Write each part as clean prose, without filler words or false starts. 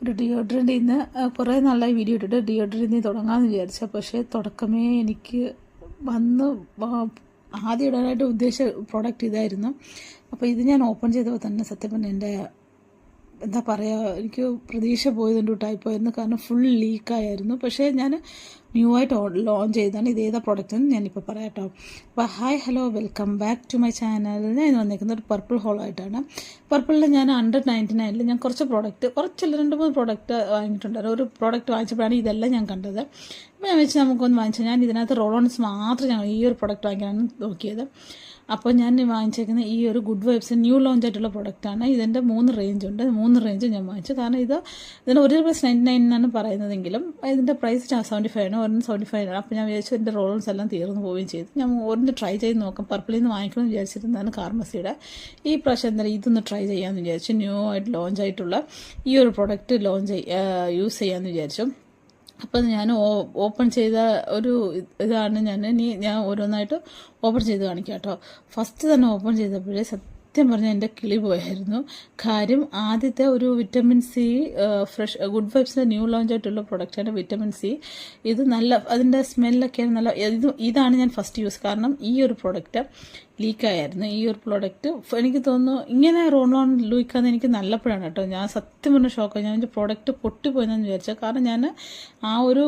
ഒരു ഡിയോഡ്രൻറ്റിൽ നിന്ന് കുറേ നാളായി വീഡിയോ ഇട്ടിട്ട് ഡിയോഡ്രൻറ്റിൽ നിന്ന് തുടങ്ങാമെന്ന് വിചാരിച്ച, പക്ഷേ തുടക്കമേ എനിക്ക് വന്ന് ആദ്യം ഇടാനായിട്ട് ഉദ്ദേശിച്ച പ്രോഡക്റ്റ് ഇതായിരുന്നു. അപ്പോൾ ഇത് ഞാൻ ഓപ്പൺ ചെയ്തപ്പോൾ തന്നെ സത്യം പറഞ്ഞാൽ എൻ്റെ എന്താ പറയുക, എനിക്ക് പ്രതീക്ഷ പോയതുകൊണ്ട് ടൈപ്പായിരുന്നു. കാരണം ഫുൾ ലീക്കായിരുന്നു. പക്ഷേ ഞാൻ ന്യൂ ആയിട്ട് ലോഞ്ച് ചെയ്താണ്. ഇത് ഏതാ പ്രോഡക്റ്റ് എന്ന് ഞാനിപ്പോൾ പറയാം കേട്ടോ. അപ്പോൾ hi hello welcome back to my channel. ഞാൻ ഇന്ന് വന്നിരിക്കുന്നത് ഒരു പർപ്പിൾ ഹോളായിട്ടാണ്. പർപ്പിളിൽ ഞാൻ 199 ഞാൻ കുറച്ച് 2-3 പ്രോഡക്റ്റ് വാങ്ങിയിട്ടുണ്ടായിരുന്നു. ഒരു പ്രോഡക്റ്റ് വാങ്ങിച്ചപ്പോഴാണ് ഇതെല്ലാം ഞാൻ കണ്ടത്. അപ്പോൾ ഞാൻ വെച്ച് നമുക്കൊന്ന് വാങ്ങിച്ചാൽ ഞാൻ ഇതിനകത്ത് റോൾ ഓൺസ് മാത്രം ഞാൻ ഈ ഒരു പ്രോഡക്റ്റ് വാങ്ങിക്കാനാണ് നോക്കിയത്. അപ്പോൾ ഞാൻ വാങ്ങിച്ചേക്കുന്ന ഈ ഒരു ഗുഡ് വൈബ്സ് ന്യൂ ലോഞ്ച് ആയിട്ടുള്ള പ്രൊഡക്റ്റാണ്. ഇതിൻ്റെ 3 റേഞ്ച് ഉണ്ട്. 3 റേഞ്ച് ഞാൻ വാങ്ങിച്ചു. കാരണം ഇതിന് ഒരു $99 എന്നാണ് പറയുന്നതെങ്കിലും ഇതിൻ്റെ പ്രൈസ് 75 ആണ്. 75 ആണ്. അപ്പോൾ ഞാൻ വിചാരിച്ചു എൻ്റെ റോൾസ് എല്ലാം തീർന്നു പോവുകയും ചെയ്തു. ഞാൻ ഒരെണ്ണം ട്രൈ ചെയ്ത് നോക്കാം. പർപ്പിളിൽ നിന്ന് വാങ്ങിക്കണമെന്ന് വിചാരിച്ചിരുന്നതാണ് കാർമസിയുടെ. ഈ പ്രാവശ്യം എന്തായാലും ഇതൊന്ന് ട്രൈ ചെയ്യാമെന്ന് വിചാരിച്ചു. ന്യൂ ആയിട്ട് ലോഞ്ച് ആയിട്ടുള്ള ഈ ഒരു പ്രൊഡക്റ്റ് യൂസ് ചെയ്യാമെന്ന് വിചാരിച്ചു. അപ്പം ഞാൻ ഓപ്പൺ ചെയ്ത ഒരു ഇതാണ്. ഞാൻ ഓരോന്നായിട്ട് ഓപ്പൺ ചെയ്ത് കാണിക്കാം കേട്ടോ. ഫസ്റ്റ് തന്നെ ഓപ്പൺ ചെയ്തപ്പോഴേ സത്യം പറഞ്ഞാൽ എൻ്റെ കിളി പോയായിരുന്നു. കാര്യം ആദ്യത്തെ ഒരു വിറ്റമിൻ സി ഫ്രഷ് ഗുഡ് വൈബ്സിൻ്റെ ന്യൂ ലോഞ്ച് ആയിട്ടുള്ള പ്രൊഡക്റ്റാണ് വിറ്റമിൻ സി. ഇത് നല്ല, അതിൻ്റെ സ്മെല്ലൊക്കെയാണ് നല്ല. ഇതാണ് ഞാൻ ഫസ്റ്റ് യൂസ്. കാരണം ഈ ഒരു പ്രൊഡക്റ്റ് ലീക്കായിരുന്നു. ഈ ഒരു പ്രോഡക്റ്റ് എനിക്ക് തോന്നുന്നു ഇങ്ങനെ റോൺ ലീക്കാന്ന് എനിക്ക് നല്ലപ്പോഴാണ് കേട്ടോ. ഞാൻ സത്യം പറഞ്ഞ ഷോക്കായി. ഞാൻ എൻ്റെ പ്രോഡക്റ്റ് പൊട്ടിപ്പോയെന്ന് വിചാരിച്ചത്. കാരണം ഞാൻ ആ ഒരു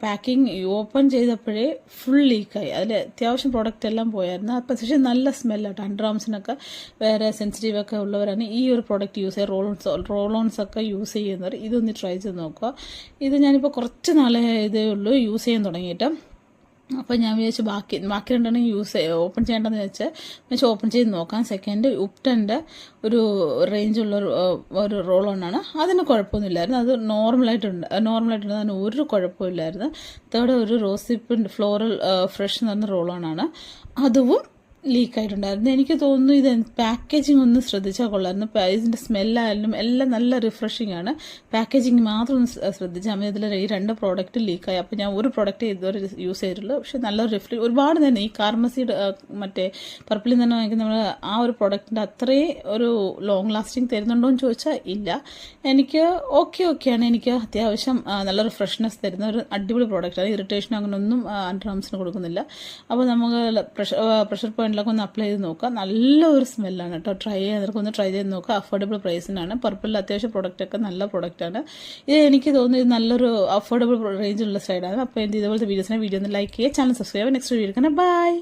പാക്കിങ് ഓപ്പൺ ചെയ്തപ്പോഴേ ഫുൾ ലീക്കായി. അതിൽ അത്യാവശ്യം പ്രോഡക്റ്റ് എല്ലാം പോയായിരുന്നു. അപ്പം പക്ഷേ നല്ല സ്മെല്ലാട്ടോ. അണ്ടർആംസിനൊക്കെ വേറെ സെൻസിറ്റീവൊക്കെ ഉള്ളവരാണ് ഈ ഒരു പ്രോഡക്റ്റ് യൂസ് ചെയ്യുക. റോൾ ഓൺസ് ഒക്കെ യൂസ് ചെയ്യുന്നവർ ഇതൊന്ന് ട്രൈ ചെയ്ത് നോക്കുക. ഇത് ഞാനിപ്പോൾ കുറച്ച് നാളെ ഇതേ ഉള്ളൂ യൂസ് ചെയ്യാൻ തുടങ്ങിയിട്ട്. അപ്പോൾ ഞാൻ വിചാരിച്ചു ബാക്കി 2 ഓപ്പൺ ചെയ്യേണ്ടതെന്ന് വെച്ചാൽ ഓപ്പൺ ചെയ്ത് നോക്കാം. സെക്കൻഡ് ഉപ്റ്റൻ്റെ ഒരു റേഞ്ചുള്ള ഒരു റോൾ ഓണാണ്. അതിന് കുഴപ്പമൊന്നുമില്ലായിരുന്നു. അത് നോർമലായിട്ടുണ്ട്. അതിന് ഒരു കുഴപ്പമില്ലായിരുന്നു. തേർഡ് ഒരു റോസിപ്പിൻ്റെ ഫ്ലോറൽ ഫ്രഷ് എന്ന് പറഞ്ഞ റോൾ ഓണാണ്. അതും ലീക്കായിട്ടുണ്ടായിരുന്നു. എനിക്ക് തോന്നുന്നു ഇത് പാക്കേജിങ് ഒന്ന് ശ്രദ്ധിച്ചാൽ കൊള്ളായിരുന്നു. ഇതിൻ്റെ സ്മെല്ലായാലും എല്ലാം നല്ല റിഫ്രഷിംഗ് ആണ്. പാക്കേജിങ് മാത്രം ഒന്ന് ശ്രദ്ധിച്ചാൽ മതി. ഇതിൽ ഈ 2 പ്രോഡക്റ്റ് ലീക്കായി. അപ്പോൾ ഞാൻ ഒരു പ്രോഡക്റ്റ് ഇതുവരെ യൂസ് ചെയ്തിട്ടുള്ളൂ. പക്ഷേ നല്ല ഒരുപാട് തന്നെ ഈ കാർമസിയുടെ മറ്റേ പർപ്പിളിൽ തന്നെ വാങ്ങിക്കുന്ന നമ്മൾ ആ ഒരു പ്രോഡക്റ്റിൻ്റെ അത്രയും ഒരു ലോങ് ലാസ്റ്റിംഗ് തരുന്നുണ്ടോ എന്ന് ചോദിച്ചാൽ ഇല്ല. എനിക്ക് ഓക്കെയാണ്. എനിക്ക് അത്യാവശ്യം നല്ലൊരു ഫ്രഷ്നെസ് തരുന്ന ഒരു അടിപൊളി പ്രോഡക്റ്റാണ്. ഇറിറ്റേഷൻ അങ്ങനെ ഒന്നും അണ്ടർആംസിന് കൊടുക്കുന്നില്ല. അപ്പോൾ നമുക്ക് പ്രഷർ പോയിന്റിലൊക്കെ ഒന്ന് അപ്ലൈ ചെയ്ത് നോക്കുക. നല്ലൊരു സ്മെല്ലാണ് കേട്ടോ. ഒന്ന് ട്രൈ ചെയ്ത് നോക്കുക. അഫോർഡബിൾ പ്രൈസിനാണ്. പർപ്പിളിൽ അത്യാവശ്യം പ്രൊഡക്റ്റൊക്കെ നല്ല പ്രൊഡക്റ്റാണ്. ഇത് എനിക്ക് തോന്നുന്നു ഇത് നല്ലൊരു അഫോർഡബിൾ റേഞ്ചിലുള്ള സൈഡാണ്. അപ്പോൾ ഇതുപോലത്തെ വീഡിയോ ഒന്ന് ലൈക്ക് ചെയ്യുക, ചാനൽ സബ്സ്ക്രൈബ് ചെയ്യുക. നെക്സ്റ്റ് വീഡിയോ എടുക്കണം. ബൈ.